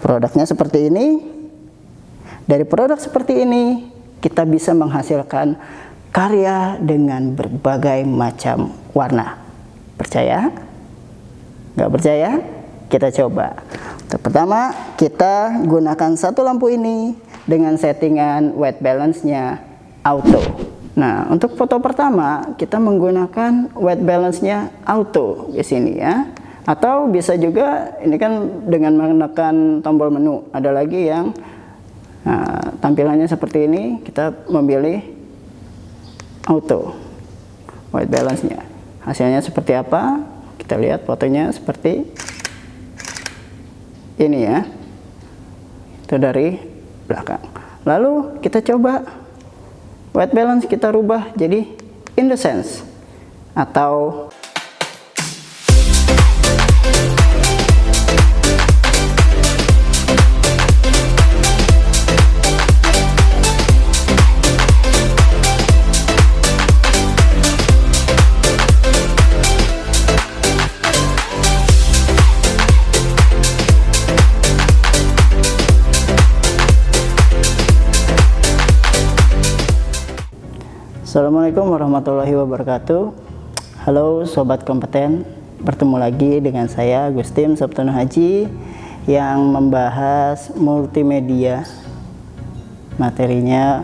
Produknya seperti ini. Dari produk seperti ini, kita bisa menghasilkan karya dengan berbagai macam warna. Percaya? Nggak percaya? Kita coba. Untuk pertama, kita gunakan satu lampu ini dengan settingan white balance-nya auto. Nah, untuk foto pertama, kita menggunakan white balance-nya auto di sini ya. Atau bisa juga ini kan dengan menekan tombol menu. Ada lagi yang tampilannya seperti ini, kita memilih auto white balance-nya. Hasilnya seperti apa? Kita lihat fotonya seperti ini ya. Itu dari belakang. Lalu kita coba white balance kita rubah jadi in the sense atau Assalamualaikum warahmatullahi wabarakatuh. Halo Sobat Kompeten, bertemu lagi dengan saya Gustim Sabtono Haji yang membahas multimedia. Materinya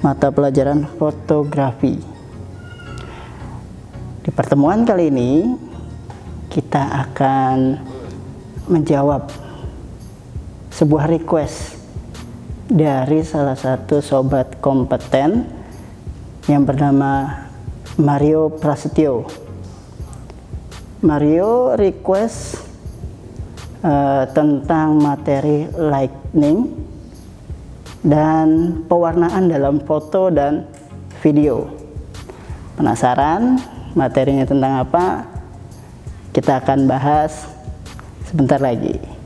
mata pelajaran fotografi. Di pertemuan kali ini kita akan menjawab sebuah request dari salah satu Sobat Kompeten yang bernama Mario Prasetyo. Mario request tentang materi lighting dan pewarnaan dalam foto dan video. Penasaran materinya tentang apa? Kita akan bahas sebentar lagi.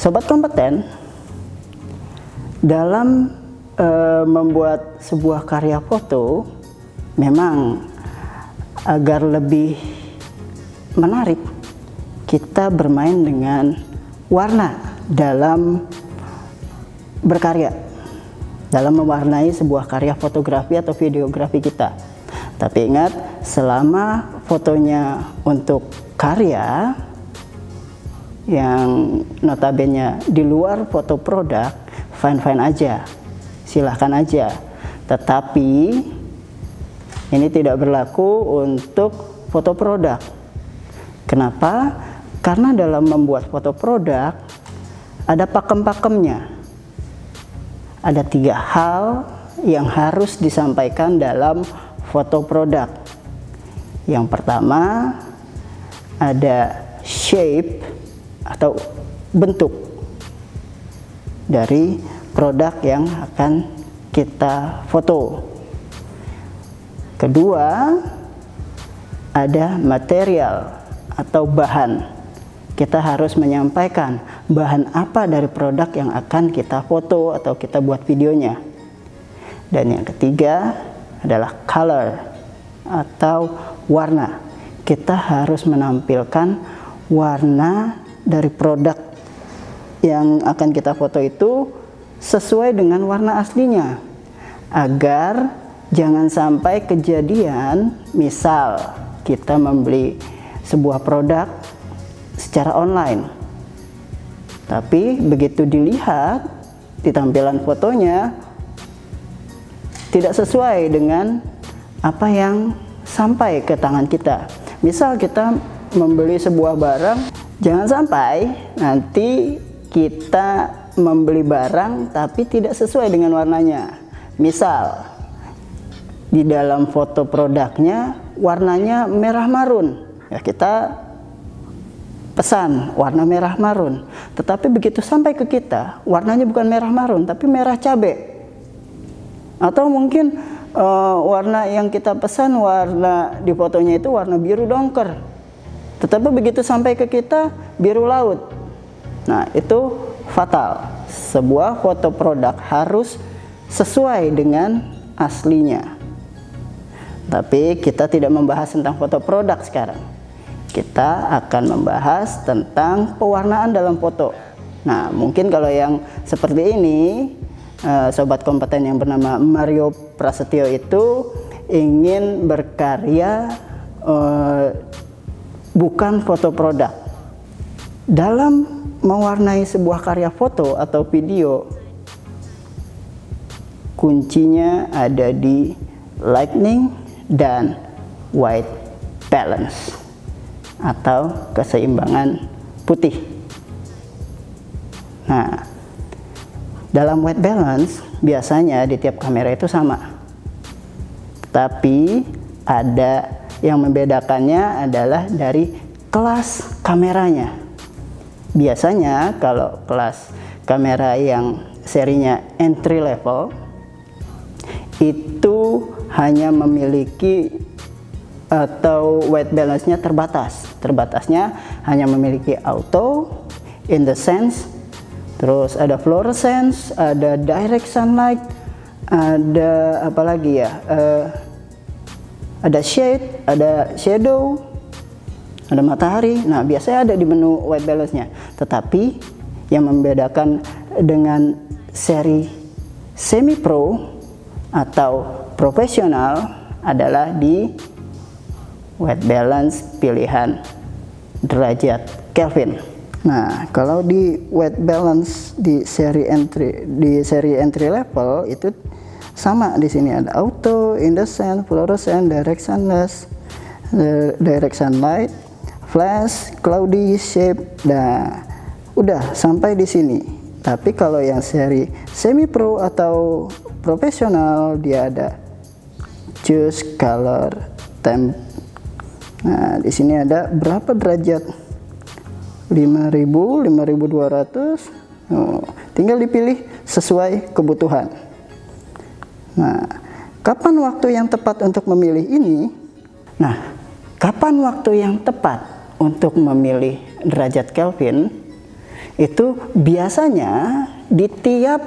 Sobat Kompeten, dalam membuat sebuah karya foto, memang agar lebih menarik, kita bermain dengan warna dalam berkarya, dalam mewarnai sebuah karya fotografi atau videografi kita. Tapi ingat, selama fotonya untuk karya, yang notabene di luar foto produk, fine-fine aja, silahkan aja. Tetapi ini tidak berlaku untuk foto produk. Kenapa? Karena dalam membuat foto produk ada pakem-pakemnya. Ada 3 hal yang harus disampaikan dalam foto produk. Yang pertama ada shape atau bentuk dari produk yang akan kita foto. Kedua, ada material atau bahan. Kita harus menyampaikan bahan apa dari produk yang akan kita foto atau kita buat videonya. Dan yang ketiga adalah color atau warna. Kita harus menampilkan warna dari produk yang akan kita foto itu sesuai dengan warna aslinya, agar jangan sampai kejadian misal kita membeli sebuah produk secara online, tapi begitu dilihat di tampilan fotonya tidak sesuai dengan apa yang sampai ke tangan kita. Misal kita membeli sebuah barang, jangan sampai nanti kita membeli barang tapi tidak sesuai dengan warnanya. Misal di dalam foto produknya warnanya merah marun, ya kita pesan warna merah marun, tetapi begitu sampai ke kita warnanya bukan merah marun tapi merah cabai, atau mungkin warna yang kita pesan warna di fotonya itu warna biru dongker, tetapi begitu sampai ke kita biru laut. Nah, itu fatal. Sebuah foto produk harus sesuai dengan aslinya. Tapi kita tidak membahas tentang foto produk sekarang. Kita akan membahas tentang pewarnaan dalam foto. Nah, mungkin kalau yang seperti ini, sobat kompeten yang bernama Mario Prasetyo itu ingin berkarya bukan foto produk. Dalam mewarnai sebuah karya foto atau video, kuncinya ada di lightning dan white balance atau keseimbangan putih. Nah, dalam white balance biasanya di tiap kamera itu sama, tapi ada yang membedakannya adalah dari kelas kameranya. Biasanya kalau kelas kamera yang serinya entry level itu hanya memiliki atau white balance-nya terbatas. Terbatasnya hanya memiliki auto, indecence, terus ada fluorescence, ada direct sunlight, ada apa lagi ya? Ada shade, ada shadow, ada matahari. Nah, biasanya ada di menu white balance-nya. Tetapi yang membedakan dengan seri semi pro atau profesional adalah di white balance pilihan derajat Kelvin. Nah, kalau di white balance di seri entry level itu sama. Di sini ada auto, indecent, fluorescent, direct sunlight, flash, cloudy, shape. Nah, udah sampai di sini. Tapi kalau yang seri semi pro atau profesional, dia ada choose color temp. Nah, di sini ada berapa derajat? 5000, 5200. Tinggal dipilih sesuai kebutuhan. Nah, kapan waktu yang tepat untuk memilih ini? Nah, kapan waktu yang tepat untuk memilih derajat Kelvin? Itu biasanya di tiap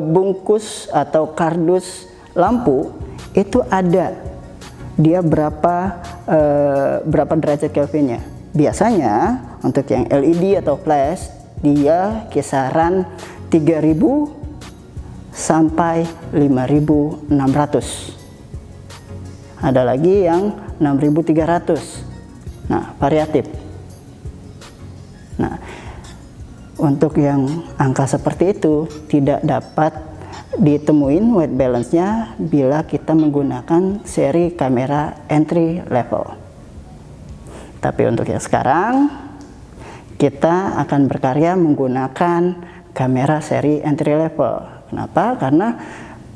bungkus atau kardus lampu itu ada dia berapa derajat Kelvinnya. Biasanya untuk yang LED atau flash dia kisaran 3000 sampai 5600. Ada lagi yang 6300. Nah, variatif. Nah, untuk yang angka seperti itu tidak dapat ditemuin white balance-nya bila kita menggunakan seri kamera entry level. Tapi untuk yang sekarang kita akan berkarya menggunakan kamera seri entry level. Kenapa? Karena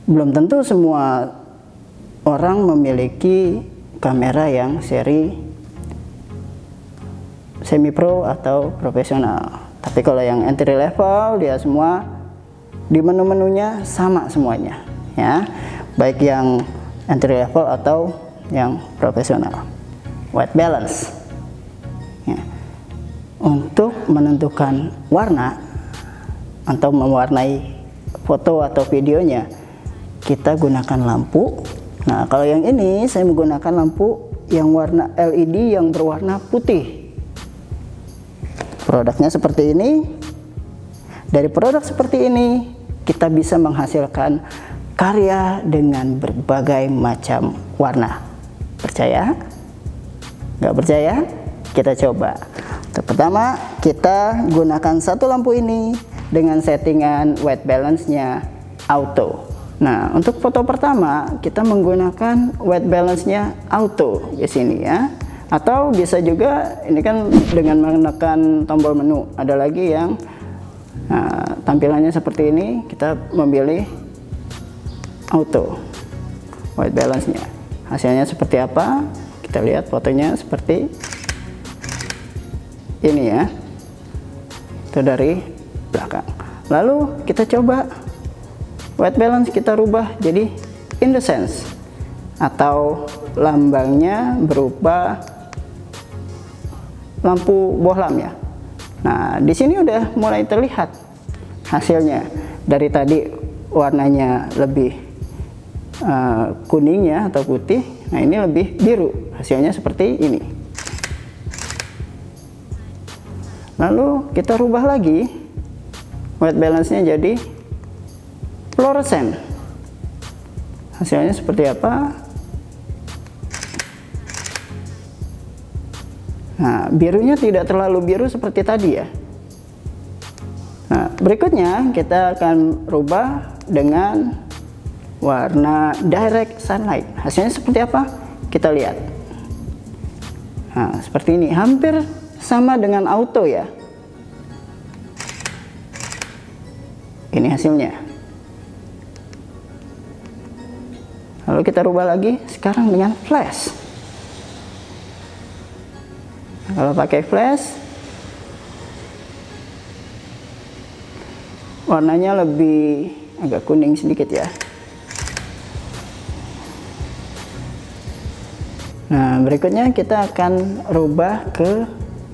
belum tentu semua orang memiliki kamera yang seri semi pro atau profesional. Tapi kalau yang entry level dia semua di menu-menunya sama semuanya, ya, baik yang entry level atau yang profesional. White balance, ya. Untuk menentukan warna atau mewarnai foto atau videonya, kita gunakan lampu. Nah, kalau yang ini saya menggunakan lampu yang warna LED yang berwarna putih. Produknya seperti ini. Dari produk seperti ini kita bisa menghasilkan karya dengan berbagai macam warna. Percaya? Nggak percaya? Kita coba. Pertama, kita gunakan satu lampu ini dengan settingan white balance-nya auto. Nah, untuk foto pertama kita menggunakan white balance-nya auto di sini, ya. Atau bisa juga ini kan dengan menekan tombol menu. Ada lagi yang tampilannya seperti ini, kita memilih auto white balance-nya. Hasilnya seperti apa? Kita lihat fotonya seperti ini, ya. Itu dari belakang. Lalu kita coba white balance, kita rubah jadi indecence atau lambangnya berupa lampu bohlam, ya. Nah, di sini udah mulai terlihat hasilnya. Dari tadi warnanya lebih kuning ya atau putih. Nah ini lebih biru, hasilnya seperti ini. Lalu kita rubah lagi white balance-nya jadi fluorescent. Hasilnya seperti apa? Nah, birunya tidak terlalu biru seperti tadi ya. Nah, berikutnya kita akan rubah dengan warna direct sunlight. Hasilnya seperti apa? Kita lihat. Nah, seperti ini, hampir sama dengan auto ya. Ini hasilnya. Lalu kita rubah lagi sekarang dengan flash. Kalau pakai flash, warnanya lebih agak kuning sedikit ya. Nah, berikutnya kita akan rubah ke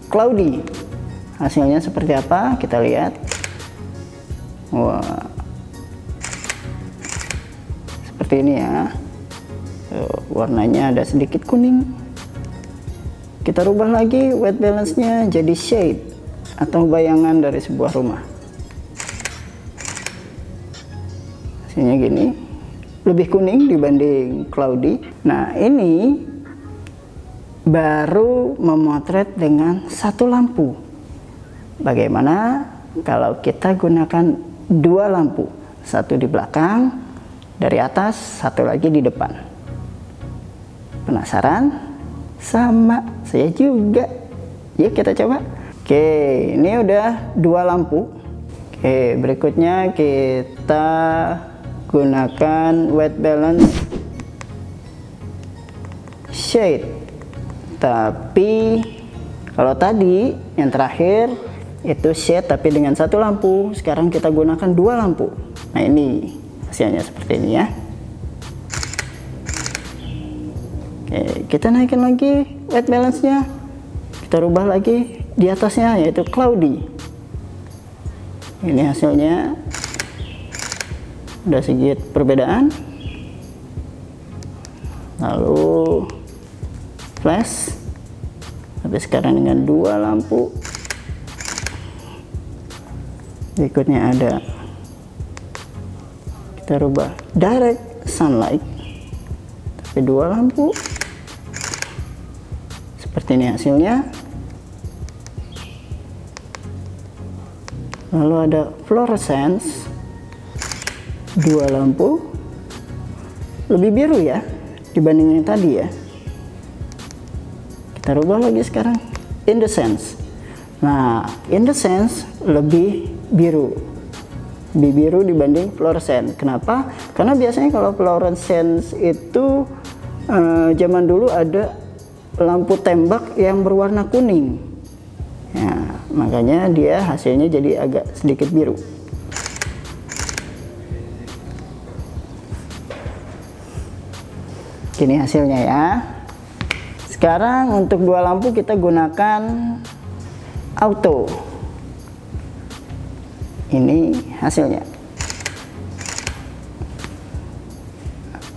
cloudy. Hasilnya seperti apa? Kita lihat. Wah, seperti ini ya. Warnanya ada sedikit kuning. Kita rubah lagi white balance-nya jadi shade atau bayangan dari sebuah rumah. Hasilnya gini, lebih kuning dibanding cloudy. Nah, ini baru memotret dengan satu lampu. Bagaimana kalau kita gunakan dua lampu, satu di belakang dari atas, satu lagi di depan? Penasaran? Sama saya juga. Yuk kita coba. Oke, ini udah dua lampu. Oke, berikutnya kita gunakan white balance shade. Tapi kalau tadi yang terakhir itu shade tapi dengan satu lampu, sekarang kita gunakan dua lampu. Nah, ini hasilnya seperti ini ya. Oke, kita naikin lagi white balance-nya. Kita rubah lagi di atasnya yaitu cloudy. Ini hasilnya. Udah sedikit perbedaan. Lalu flash. Tapi sekarang dengan dua lampu. Berikutnya ada, kita rubah direct sunlight. Tapi dua lampu. Seperti ini hasilnya. Lalu ada fluorescence, dua lampu, lebih biru ya dibanding yang tadi ya. Kita rubah lagi sekarang indecence. Nah, indecence lebih biru dibanding fluorescent. Kenapa? Karena biasanya kalau fluorescence itu zaman dulu ada lampu tembak yang berwarna kuning. Ya, makanya dia hasilnya jadi agak sedikit biru. Ini hasilnya ya. Sekarang untuk dua lampu kita gunakan auto. Ini hasilnya.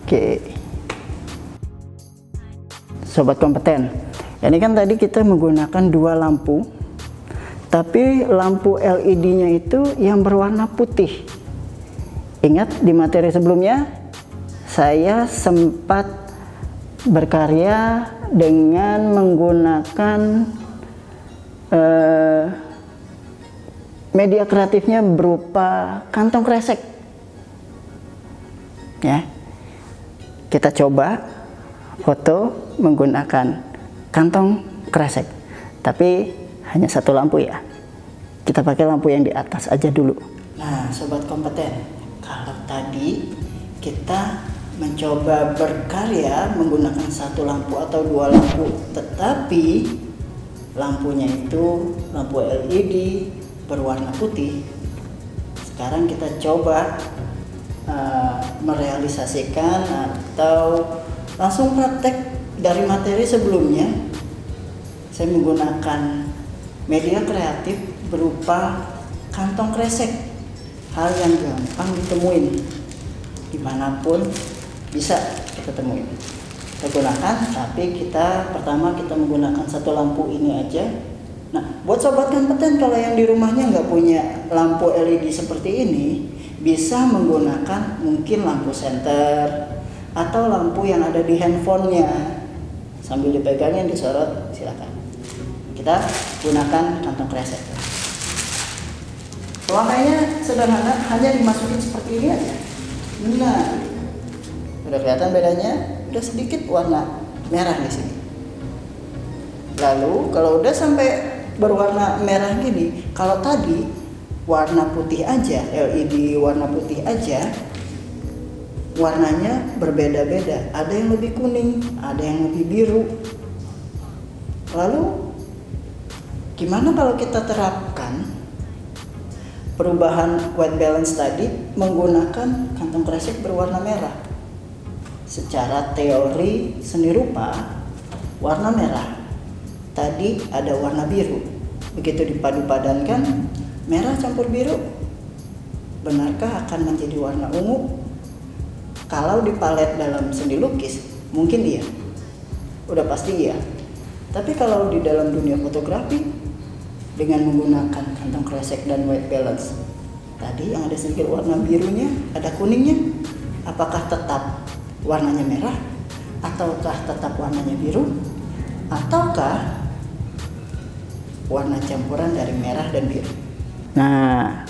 Oke. Sobat kompeten, ini kan tadi kita menggunakan dua lampu, tapi lampu LED-nya itu yang berwarna putih. Ingat di materi sebelumnya, saya sempat berkarya dengan menggunakan media kreatifnya berupa kantong kresek. Ya, kita coba foto menggunakan kantong kresek, tapi hanya satu lampu ya. Kita pakai lampu yang di atas aja dulu. Nah, sobat kompeten, kalau tadi kita mencoba berkarya menggunakan satu lampu atau dua lampu, tetapi lampunya itu lampu LED berwarna putih. Sekarang kita coba merealisasikan atau langsung praktek dari materi sebelumnya. Saya menggunakan media kreatif berupa kantong kresek. hal yang gampang ditemuin, dimanapun bisa kita temuin. Kita gunakan, tapi pertama kita menggunakan satu lampu ini aja. Nah, buat sobat kompeten, kalau yang di rumahnya nggak punya lampu LED seperti ini, bisa menggunakan mungkin lampu senter atau lampu yang ada di handphonenya. Sambil dipegangin, disorot, silakan. Kita gunakan kantong kresek. Pemakaiannya sederhana, hanya dimasukin seperti ini aja. Nah, udah kelihatan bedanya? Udah sedikit warna merah di sini. Lalu kalau udah sampai berwarna merah gini, kalau tadi warna putih aja, LED warna putih aja, warnanya berbeda-beda. Ada yang lebih kuning, ada yang lebih biru. Lalu gimana kalau kita terapkan perubahan white balance tadi menggunakan kantong kresek berwarna merah? Secara teori seni rupa, warna merah tadi ada warna biru, begitu dipadu-padankan merah campur biru, benarkah akan menjadi warna ungu? Kalau di palet dalam seni lukis mungkin iya, udah pasti iya. Tapi kalau di dalam dunia fotografi, dengan menggunakan kantong kresek dan white balance tadi yang ada sedikit warna birunya, ada kuningnya, apakah tetap warnanya merah ataukah tetap warnanya biru, ataukah warna campuran dari merah dan biru? Nah,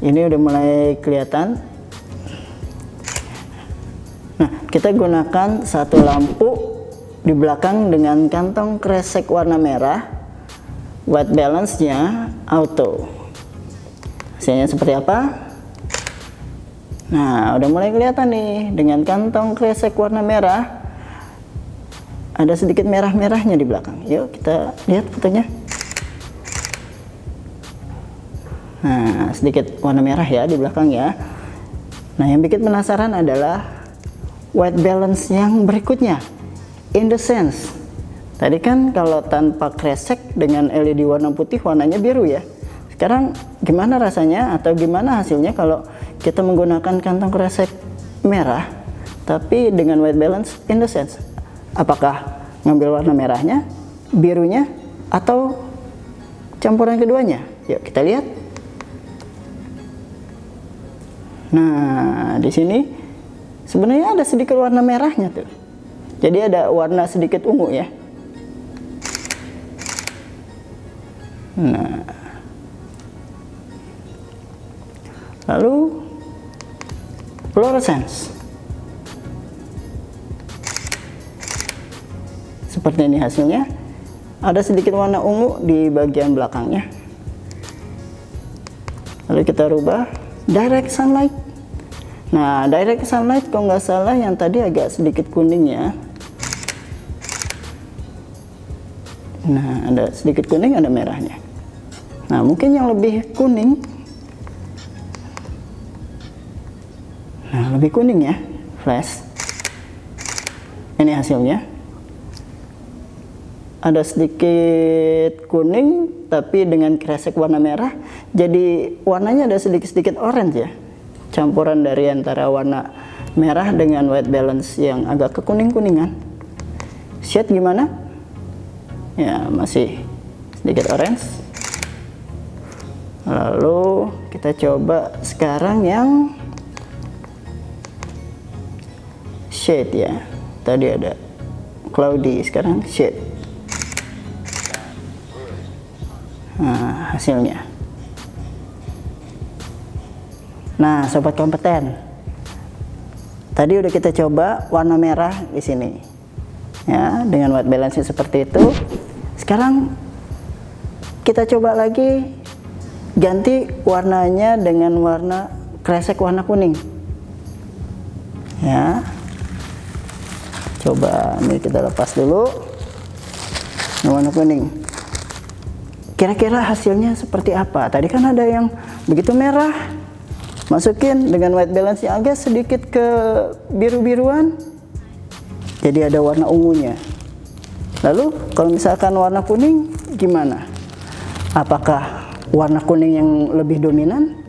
ini udah mulai kelihatan. Nah, kita gunakan satu lampu di belakang dengan kantong kresek warna merah, white balance-nya auto. Hasilnya seperti apa? Nah, udah mulai kelihatan nih, dengan kantong kresek warna merah ada sedikit merah-merahnya di belakang. Yuk kita lihat fotonya. Nah, sedikit warna merah ya di belakang ya. Nah, yang bikin penasaran adalah white balance yang berikutnya. In the sense, tadi kan kalau tanpa kresek dengan LED warna putih warnanya biru ya. Sekarang gimana rasanya atau gimana hasilnya kalau kita menggunakan kantong kresek merah tapi dengan white balance in the sense? Apakah ngambil warna merahnya, birunya, atau campuran keduanya? Yuk kita lihat. Nah, di sini sebenarnya ada sedikit warna merahnya tuh. Jadi ada warna sedikit ungu ya. Nah, lalu fluorescence. Seperti ini hasilnya. Ada sedikit warna ungu di bagian belakangnya. Lalu kita rubah direct sunlight. Nah, direct sunlight kalau nggak salah yang tadi agak sedikit kuning ya. Nah, ada sedikit kuning, ada merahnya. Nah, mungkin yang lebih kuning. Nah, lebih kuning ya, flash. Ini hasilnya. Ada sedikit kuning, tapi dengan kresek warna merah. Jadi warnanya ada sedikit-sedikit orange ya. Campuran dari antara warna merah dengan white balance yang agak kekuning-kuningan. Shade gimana? Ya, masih sedikit orange. Lalu kita coba sekarang yang shade ya. Tadi ada cloudy, sekarang shade. Nah, hasilnya. Nah, sobat kompeten, tadi udah kita coba warna merah di sini ya, dengan white balance seperti itu. Sekarang kita coba lagi ganti warnanya dengan warna kresek warna kuning ya. Coba ini kita lepas dulu warna kuning. Kira-kira hasilnya seperti apa? Tadi kan ada yang begitu merah, masukin dengan white balance yang agak sedikit ke biru-biruan, jadi ada warna ungunya. Lalu kalau misalkan warna kuning gimana? Apakah warna kuning yang lebih dominan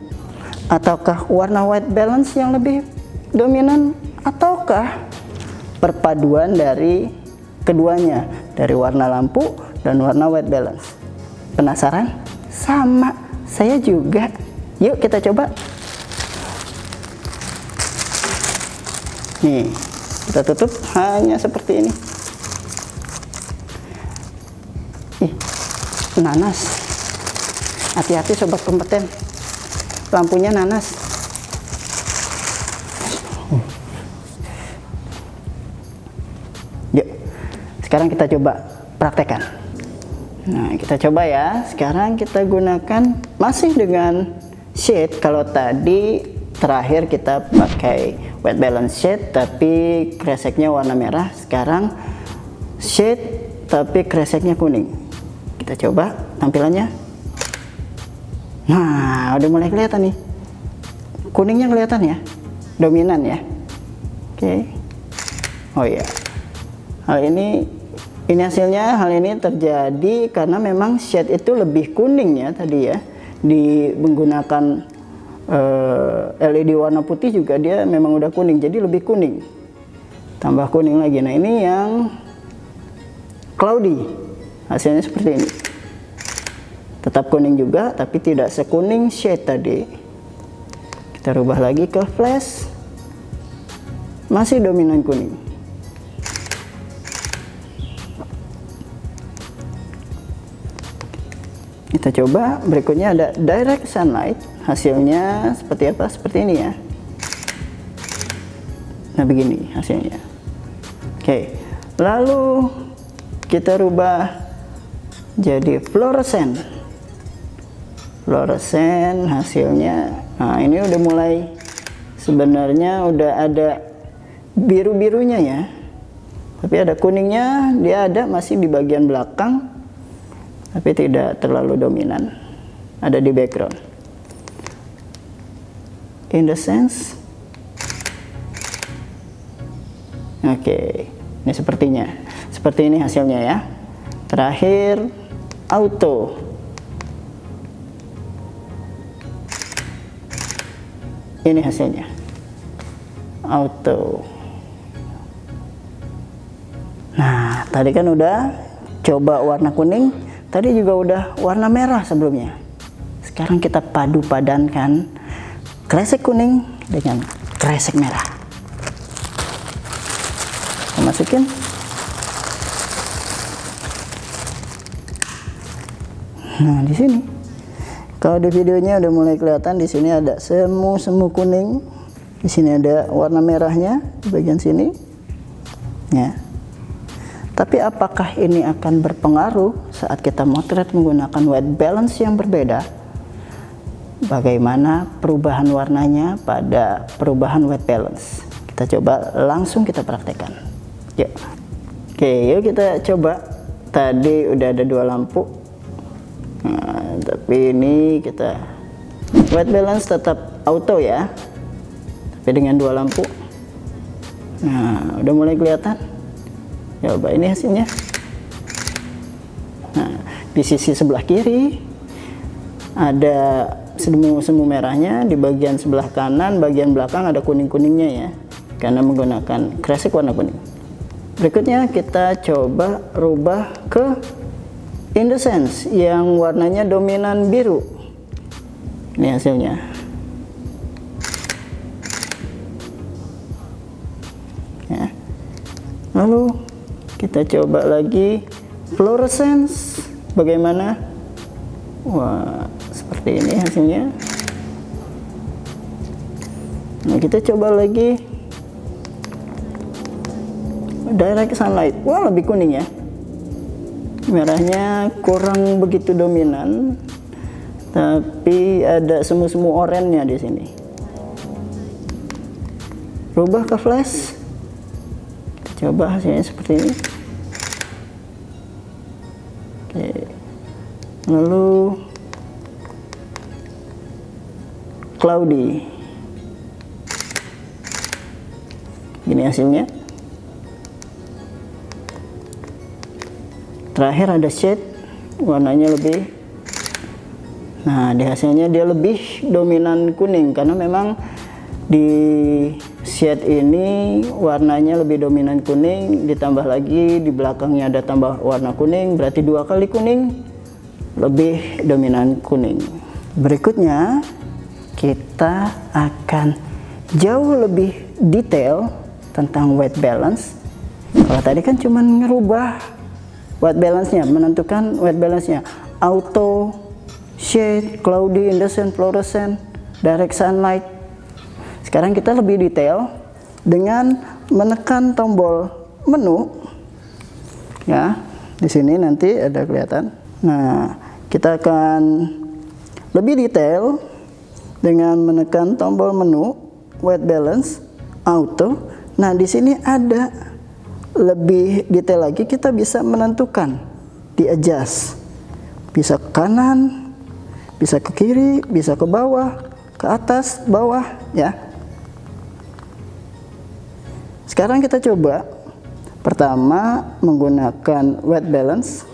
Ataukah warna white balance yang lebih dominan, ataukah perpaduan dari keduanya, dari warna lampu dan warna white balance? Penasaran? Sama, saya juga. Yuk kita coba. Nih, kita tutup hanya seperti ini. Ih, nanas. Hati-hati sobat kompeten, lampunya nanas. Yuk, sekarang kita coba praktekkan. Nah, kita coba ya. Sekarang kita gunakan masih dengan shade. Kalau tadi terakhir kita pakai white balance shade tapi kreseknya warna merah. Sekarang shade tapi kreseknya kuning. Kita coba tampilannya. Nah, udah mulai kelihatan nih. Kuningnya kelihatan ya, dominan ya. Oke. Oh iya. Hal ini hasilnya. Hal ini terjadi karena memang shade itu lebih kuning ya tadi ya. Di menggunakan LED warna putih juga dia memang udah kuning, jadi lebih kuning. Tambah kuning lagi. Nah, ini yang cloudy. Hasilnya seperti ini. Tetap kuning juga, tapi tidak sekuning shade tadi. Kita rubah lagi ke flash. Masih dominan kuning. Kita coba berikutnya ada direct sunlight. Hasilnya seperti apa? Seperti ini ya. Nah, begini hasilnya. Oke, lalu kita rubah jadi fluorescent. Fluorescent hasilnya. Nah, ini udah mulai, sebenarnya udah ada biru-birunya ya. Tapi ada kuningnya, dia ada masih di bagian belakang. Tapi tidak terlalu dominan, ada di background. In the sense, oke, ini sepertinya, seperti ini hasilnya ya. Terakhir auto. Ini hasilnya, auto. Nah, tadi kan udah coba warna kuning. Tadi juga udah warna merah sebelumnya. Sekarang kita padu padankan kresek kuning dengan kresek merah. Kita masukin. Nah, di sini. Kalau di videonya udah mulai kelihatan, di sini ada semu-semu kuning. Di sini ada warna merahnya di bagian sini. Ya. Tapi apakah ini akan berpengaruh saat kita motret menggunakan white balance yang berbeda? Bagaimana perubahan warnanya pada perubahan white balance? Kita coba langsung kita praktekkan. Yuk. Oke, yuk kita coba. Tadi udah ada 2 lampu. Nah, tapi ini kita white balance tetap auto ya. Tapi dengan 2 lampu. Nah, udah mulai kelihatan. Coba ini hasilnya. Nah, di sisi sebelah kiri ada semu-semu merahnya, di bagian sebelah kanan, bagian belakang ada kuning-kuningnya ya, karena menggunakan kresek warna kuning. Berikutnya kita coba rubah ke indecence yang warnanya dominan biru. Ini hasilnya. Ya. Lalu kita coba lagi fluorescence. Bagaimana? Wah, seperti ini hasilnya. Nah, kita coba lagi direct sunlight. Wah, lebih kuning ya. Merahnya kurang begitu dominan, tapi ada semu-semu oranye di sini. Rubah ke flash. Kita coba hasilnya seperti ini. Oke. Lalu cloudy. Ini hasilnya. Terakhir ada shade, warnanya lebih Nah, di hasilnya dia lebih dominan kuning karena memang di shade ini warnanya lebih dominan kuning, ditambah lagi di belakangnya ada tambah warna kuning, berarti 2 kali kuning, lebih dominan kuning. Berikutnya kita akan jauh lebih detail tentang white balance. Kalau tadi kan cuma ngerubah white balance-nya, menentukan white balance-nya, auto, shade, cloudy, indecent, fluorescent, direct sunlight. Sekarang kita lebih detail dengan menekan tombol menu. Ya, di sini nanti ada kelihatan. Nah, kita akan lebih detail dengan menekan tombol menu, white balance, auto. Nah, di sini ada lebih detail lagi, kita bisa menentukan di adjust. Bisa ke kanan, bisa ke kiri, bisa ke bawah, ke atas, bawah, ya. Sekarang kita coba pertama menggunakan white balance.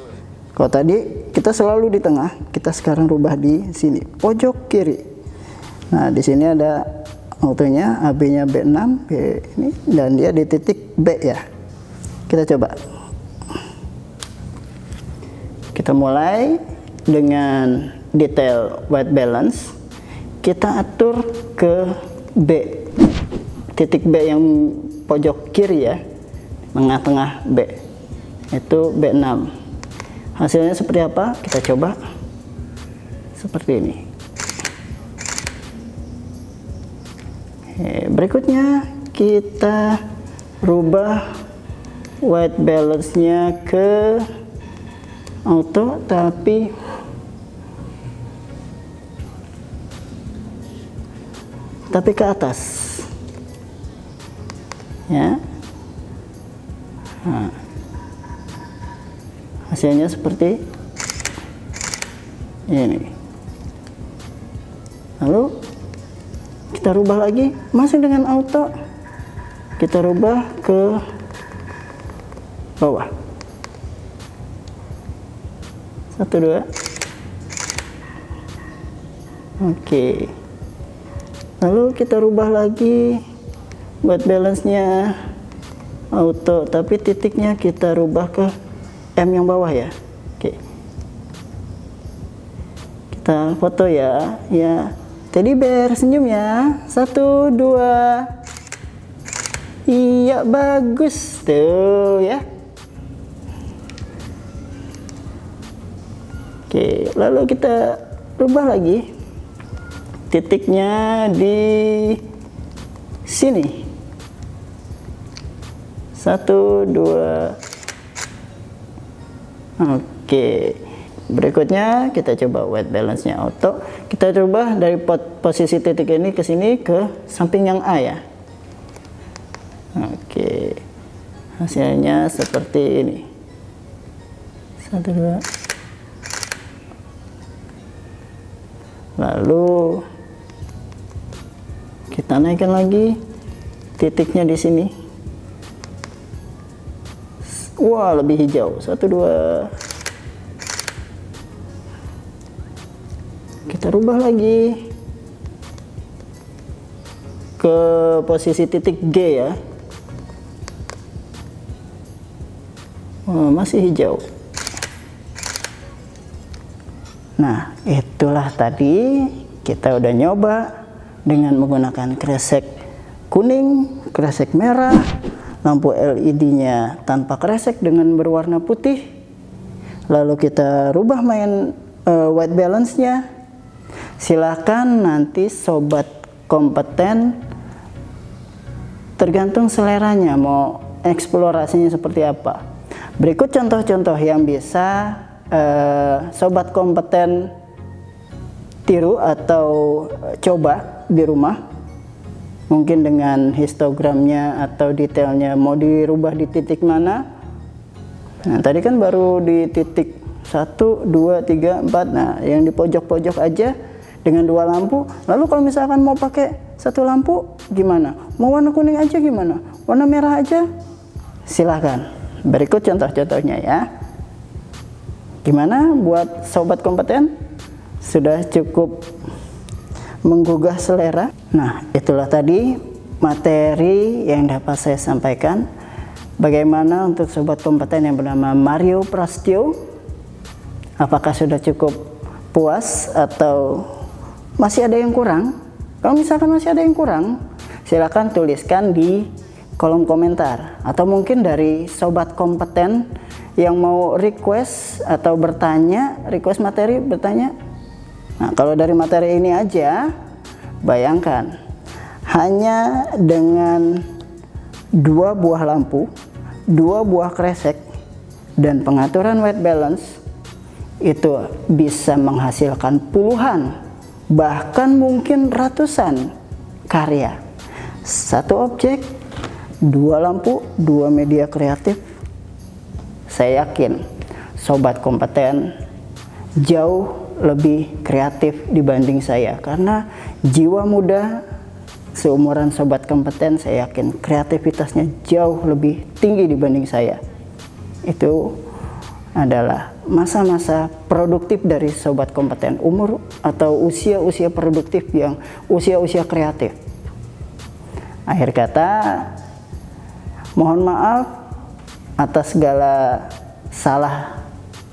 Kalau tadi kita selalu di tengah, kita sekarang rubah di sini, pojok kiri. Nah, di sini ada autonya, AB-nya B6, B ini, dan dia di titik B ya. Kita coba. Kita mulai dengan detail white balance. Kita atur ke B, titik B yang pojok kiri ya, tengah-tengah B, itu B6. Hasilnya seperti apa? Kita coba seperti ini. Berikutnya kita rubah white balance-nya ke auto, tapi ke atas ya. Nah, hasilnya seperti ini. Lalu kita rubah lagi, masih dengan auto, kita rubah ke bawah. 1, 2. Oke. Lalu kita rubah lagi white balance-nya auto, tapi titiknya kita rubah ke M yang bawah ya. Oke. Kita foto ya. Ya. Teddy bear senyum ya. 1, 2. Iya, bagus tuh ya. Oke, lalu kita rubah lagi titiknya di sini. 1, 2. Oke, berikutnya kita coba white balance-nya auto. Kita coba dari posisi titik ini ke sini ke samping yang A ya. Oke, hasilnya seperti ini. 1, 2. Lalu kita naikkan lagi titiknya di sini. Wah, lebih hijau. 1, 2. Kita rubah lagi ke posisi titik G ya. Masih hijau. Nah, itulah tadi kita udah nyoba dengan menggunakan kresek kuning, kresek merah, lampu LED-nya tanpa kresek dengan berwarna putih. Lalu kita rubah main white balance-nya. Silakan nanti sobat kompeten, tergantung seleranya mau eksplorasinya seperti apa. Berikut contoh-contoh yang bisa sobat kompeten tiru atau coba di rumah, mungkin dengan histogramnya atau detailnya mau dirubah di titik mana. Nah, tadi kan baru di titik 1, 2, 3, 4. Nah, yang di pojok-pojok aja dengan 2 lampu. Lalu kalau misalkan mau pakai 1 lampu gimana? Mau warna kuning aja gimana? Warna merah aja? Silahkan. Berikut contoh-contohnya ya. Gimana buat sobat kompeten? sudah cukup menggugah selera. Nah, itulah tadi materi yang dapat saya sampaikan. Bagaimana untuk sobat kompeten yang bernama Mario Prasetyo? Apakah sudah cukup puas atau masih ada yang kurang? Kalau misalkan masih ada yang kurang, silakan tuliskan di kolom komentar. Atau mungkin dari sobat kompeten yang mau request atau bertanya, request materi, bertanya. Nah, kalau dari materi ini aja, bayangkan hanya dengan 2 buah lampu, 2 buah kresek, dan pengaturan white balance, itu bisa menghasilkan puluhan, bahkan mungkin ratusan karya. 1 objek, 2 lampu, 2 media kreatif. Saya yakin sobat kompeten jauh lebih kreatif dibanding saya, karena jiwa muda seumuran sobat kompeten, saya yakin kreativitasnya jauh lebih tinggi dibanding saya. Itu adalah masa-masa produktif dari sobat kompeten, umur atau usia-usia produktif yang usia-usia kreatif. Akhir kata, mohon maaf atas segala salah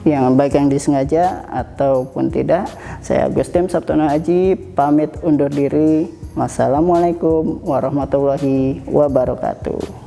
yang baik yang disengaja ataupun tidak. Saya Agustin Sabtono Aji pamit undur diri. Wassalamualaikum warahmatullahi wabarakatuh.